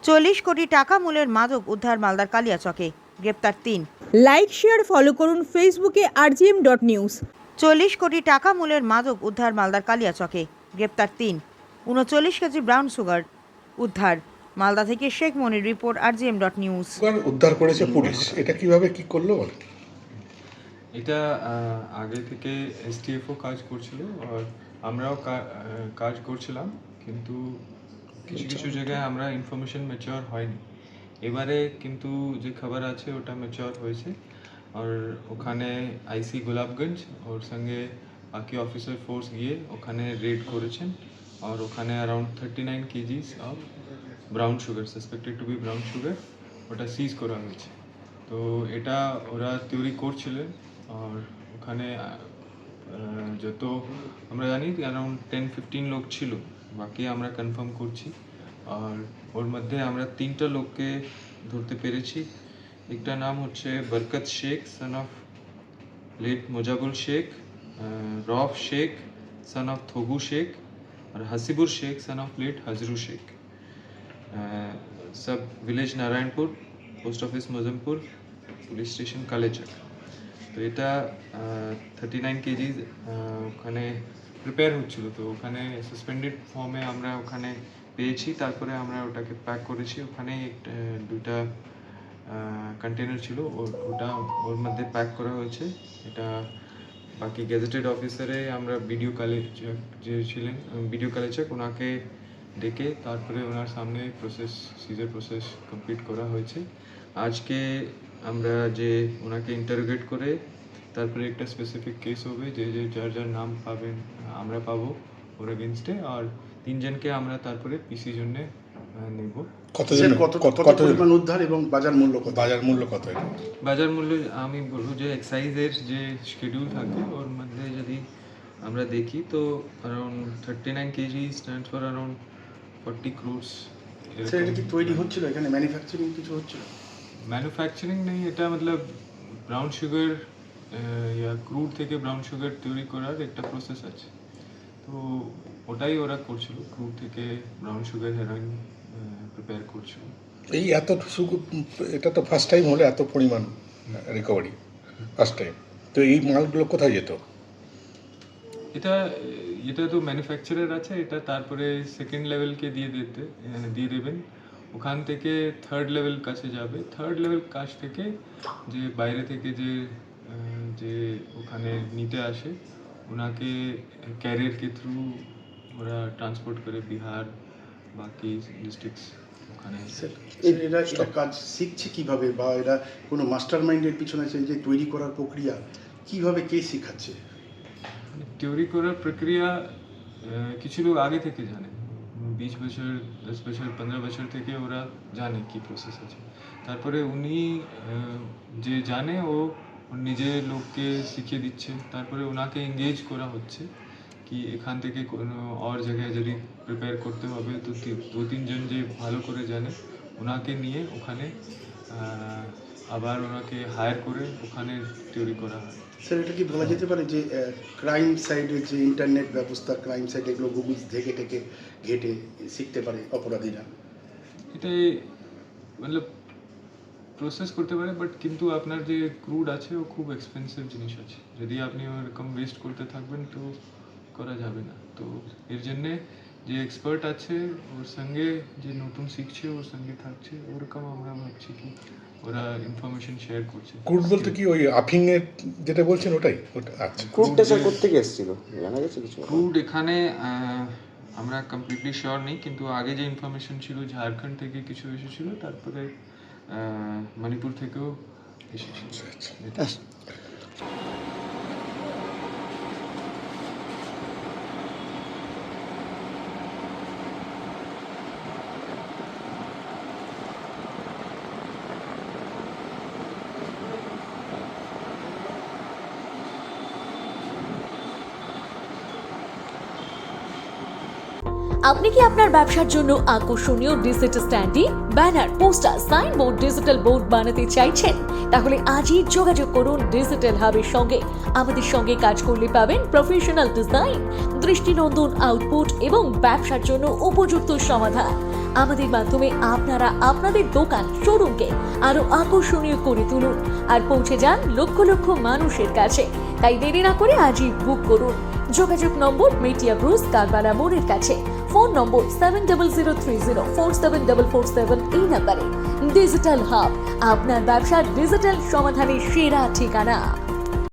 40 কোটি টাকা মূল্যের মাদক উদ্ধার মালদার কালিয়াচকে, গ্রেপ্তার 3। লাইক শেয়ার ফলো করুন ফেসবুকে rgm.news। 40 কোটি টাকা মূল্যের মাদক উদ্ধার মালদার কালিয়াচকে, গ্রেপ্তার 3। 39 কেজি ব্রাউন সুগার উদ্ধার। মালদা থেকে শেখ মনির রিপোর্ট, rgm.news। উদ্ধার করেছে পুলিশ, এটা কিভাবে কি করলো বলে? এটা আগে থেকে এসটিএফও কাজ করছিল আর আমরাও কাজ করছিলাম, কিন্তু কিছু কিছু জায়গায় আমরা ইনফরমেশন ম্যাচিওর হয়নি। এবারে কিন্তু যে খবর আছে ওটা ম্যাচিওর হয়েছে আর ওখানে আইসি গোলাপগঞ্জ ওর সঙ্গে বাকি অফিসার ফোর্স গিয়ে ওখানে রেড করেছেন আর ওখানে around 39 kgs of brown sugar, suspected to be brown sugar, ওটা সিজ করা হয়েছে। তো এটা ওরা তৈরি করছিলেন আর ওখানে যত আমরা জানি অ্যারাউন্ড 10-15 লোক ছিল, বাকি আমরা কনফার্ম করছি। আর ওর মধ্যে আমরা 3টা লোককে ধরতে পেরেছি। একটা নাম হচ্ছে Barkat Sheikh, son of late Mojabul Sheikh, Rauf Sheikh, son of Thagu Sheikh, আর Hasibur Sheikh, son of late Hajru Sheikh. সব village Narayanpur, post office Mozampur, police station Kaliachak. তো এটা 39 কেজি ওখানে প্রিপেয়ার হচ্ছিল, তো ওখানে সাসপেন্ডেড ফর্মে আমরা ওখানে পেয়েছি। তারপরে আমরা ওটাকে প্যাক করেছি। ওখানে দুটা কন্টেনার ছিল, ওটা ওর মধ্যে প্যাক করা হয়েছে। এটা বাকি গেজেটেড অফিসারে আমরা ভিডিও কালেচক যে ছিলেন, ভিডিও কালেচক, ওনাকে ডেকে তারপরে ওনার সামনে সিজার প্রসেস কমপ্লিট করা হয়েছে। আজকে আমরা যে ওনাকে ইন্টারোগেট করে তারপরে একটা স্পেসিফিক কেস হবে, যে যার নাম পাবেন আমরা পাবো ওর এগেনস্টে, আর 3 জনকে আমরা তারপরে পিসি জন্য নেব। কত পরিমাণ উদ্ধার এবং বাজার মূল্য কত? এটা? বাজার মূল্য আমি বলবো যে এক্সাইজের যে শিডিউল থাকে ওর মধ্যে যদি আমরা দেখি তো around 39 KG stands for around 40 crores। Sir, এটা কি তৈরি হচ্ছিল এখানে, ম্যানুফ্যাকচারিং কিছু হচ্ছিল? ম্যানুফ্যাকচারিং নেই, এটা মতলব ব্রাউন সুগার ইয়া ক্রুড থেকে ব্রাউন সুগার তৈরি করার একটা প্রসেস আছে, তো ওটাই ওরা করছিল। ক্রুড থেকে ব্রাউন সুগার হেরোইন প্রিপেয়ার করছিল। এই এটা তো ফার্স্ট টাইম হলো এত পরিমাণ রিকভারি, ফার্স্ট টাইম। তো এই মালগুলো কোথায় যেত? এটা তো ম্যানুফ্যাকচারার আছে, এটা তারপরে সেকেন্ড লেভেলকে দিয়ে দেবেন। ওখান থেকে থার্ড লেভেল কাছে যাবে। থার্ড লেভেল কাছ থেকে যে বাইরে থেকে যে ওখানে নিতে আসে ওনাকে ক্যারিয়ারকে থ্রু ওরা ট্রান্সপোর্ট করে বিহার বাকি ডিস্ট্রিক্টস ওখানে। এরা কাজ শিখছে কিভাবে, বা এরা কোনো মাস্টার মাইন্ডের পিছনে আছে যে তৈরি করার প্রক্রিয়া কিভাবে, কে শেখাচ্ছে? তৈরি করার প্রক্রিয়া কিছু লোক আগে থেকে জানে, 20 বছর 10 বছর 15 বছর থেকে ওরা জানে কি প্রসেস আছে। তারপরে উনি যে জানে ও নিজের লোককে শিখিয়ে দিচ্ছে। তারপরে ওনাকে এঙ্গেজ করা হচ্ছে কি এখান থেকে কোনো আর জায়গায় যদি প্রিপেয়ার করতে হবে তো 2-3 জন যে ভালো করে জানে ওনাকে নিয়ে ওখানে আবার ওনাকে হায়ার করে ওখানে তৈরি করা হয়। স্যার, এটা কি বলা যেতে পারে যে ক্রাইম সাইডে যে ইন্টারনেট ব্যবস্থা, ক্রাইম সাইডে এগুলো গুগল থেকে ঘেটে শিখতে পারে অপরাধীরা? এটাই মতলব প্রসেস করতে পারে, বাট কিন্তু আপনার যে ক্রুড আছে ও খুব এক্সপেন্সিভ জিনিস আছে। যদি আপনি ওরকম ওয়েস্ট করতে থাকবেন তো করা যাবে না। তো এর জন্যে যে এক্সপার্ট আছে ওর সঙ্গে যে নতুন শিখছে ওর সঙ্গে থাকছে, ওরকম আমরা ভাবছি কি ওরা ইনফরমেশন শেয়ার করছে। ক্রুড বলতে কি ওই আফিংয়ের যেটা বলছেন ওটাই? আচ্ছা, ক্রুডটা স্যার কোত্থেকে এসেছিল জানা গেছে কিছু? ক্রুড এখানে আমরা কমপ্লিটলি শিওর নেই, কিন্তু আগে যে ইনফরমেশন ছিল ঝাড়খণ্ড থেকে কিছু এসেছিল, তারপরে মণিপুর থেকেও এসেছিল। আপনি কি আপনার ব্যবসার জন্য আকর্ষণীয় digital স্ট্যান্ডি, banner, poster, signboard, digital board বানাতে চাইছেন? তাহলে আজই যোগাযোগ করুন ডিজিটাল হাবের সঙ্গে। আমাদের সঙ্গে কাজ করলে পাবেন প্রফেশনাল ডিজাইন, দৃষ্টিনন্দন আউটপুট এবং ব্যবসার জন্য উপযুক্ত সমাধান। আমাদের মাধ্যমে আপনারা আপনাদের দোকান শোরুমকে আরো আকর্ষণীয় করে তুলুন আর পৌঁছে যান লক্ষ লক্ষ মানুষের কাছে। তাই দেরি না করে আজই বুক করুন। যোগাযোগ নম্বর মেটিয়া ব্রুস কারবালা মোড়ের কাছে, ফোন নম্বর 7003047447 এই নাম্বারে। ডিজিটাল হাব, আপনার ব্যবসার ডিজিটাল সমাধানের সেরা ঠিকানা।